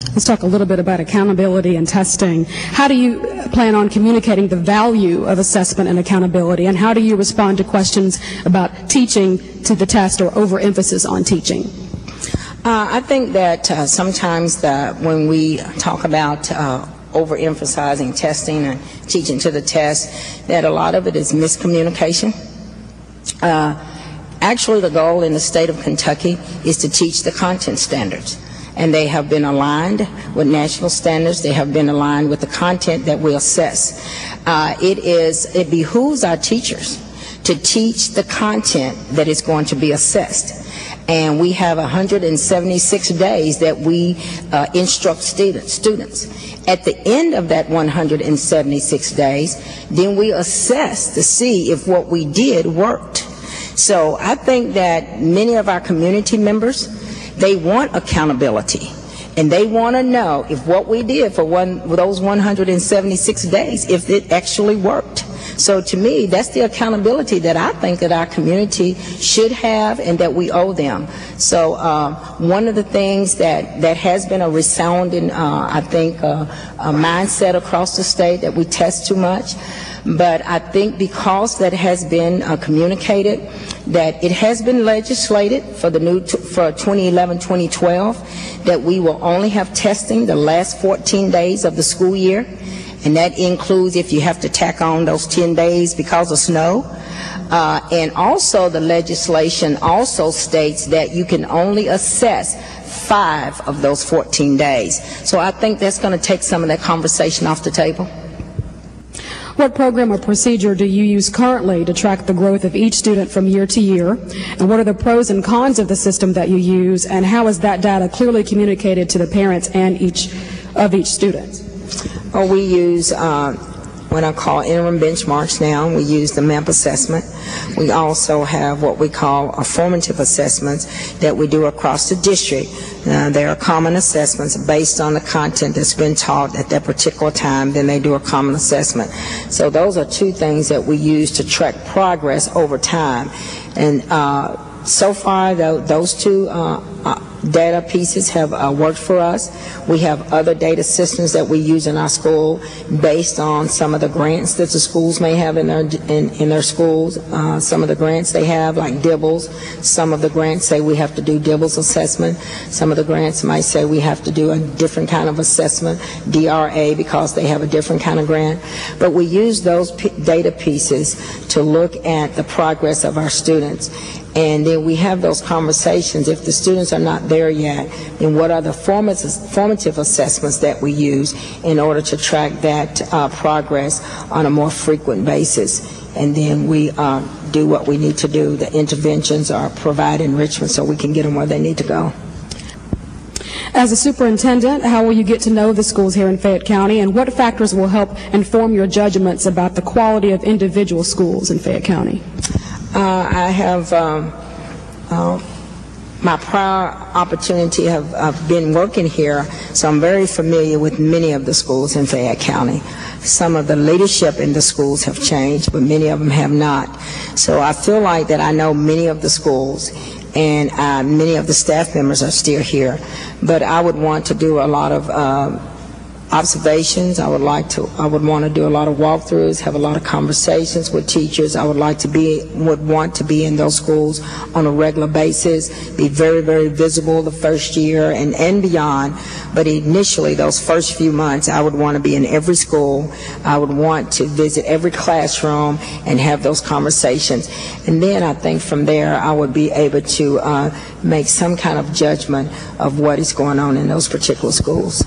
Let's talk a little bit about accountability and testing. How do you plan on communicating the value of assessment and accountability, and how do you respond to questions about teaching to the test or overemphasis on teaching? I think that sometimes when we talk about overemphasizing testing and teaching to the test, that a lot of it is miscommunication. Actually, the goal in the state of Kentucky is to teach the content standards. And they have been aligned with national standards. They have been aligned with the content that we assess. It behooves our teachers to teach the content that is going to be assessed. And we have 176 days that we instruct students. At the end of that 176 days, then we assess to see if what we did worked. So I think that many of our community members, they want accountability, and they want to know if what we did for those 176 days, if it actually worked. So to me, that's the accountability that I think that our community should have and that we owe them. So one of the things that has been a resounding, I think, a mindset across the state that we test too much. But I think because that has been communicated, that it has been legislated for 2011-2012 that we will only have testing the last 14 days of the school year, and that includes if you have to tack on those 10 days because of snow. And also the legislation also states that you can only assess 5 of those 14 days. So I think that's going to take some of that conversation off the table. What program or procedure do you use currently to track the growth of each student from year to year? And what are the pros and cons of the system that you use? And how is that data clearly communicated to the parents and each student? Well, we use what I call interim benchmarks now. We use the MAP assessment. We also have what we call formative assessments that we do across the district. There are common assessments based on the content that's been taught at that particular time. Then they do a common assessment. So those are two things that we use to track progress over time. And so far, those two data pieces have worked for us. We have other data systems that we use in our school based on some of the grants that the schools may have in their schools. Some of the grants they have, like DIBBLES. Some of the grants say we have to do DIBBLES assessment. Some of the grants might say we have to do a different kind of assessment, DRA, because they have a different kind of grant. But we use those data pieces to look at the progress of our students. And then we have those conversations. If the students are not there yet, then what are the formative assessments that we use in order to track that progress on a more frequent basis? And then we do what we need to do. The interventions are provide enrichment so we can get them where they need to go. As a superintendent, how will you get to know the schools here in Fayette County, and what factors will help inform your judgments about the quality of individual schools in Fayette County? I have my prior opportunity of been working here, so I'm very familiar with many of the schools in Fayette County. Some of the leadership in the schools have changed, but many of them have not. So I feel like that I know many of the schools, and many of the staff members are still here. But I would want to do a lot of observations. I would want to do a lot of walkthroughs, have a lot of conversations with teachers. I would want to be in those schools on a regular basis, be very, very visible the first year and beyond. But initially, those first few months, I would want to be in every school. I would want to visit every classroom and have those conversations. And then I think from there, I would be able to make some kind of judgment of what is going on in those particular schools.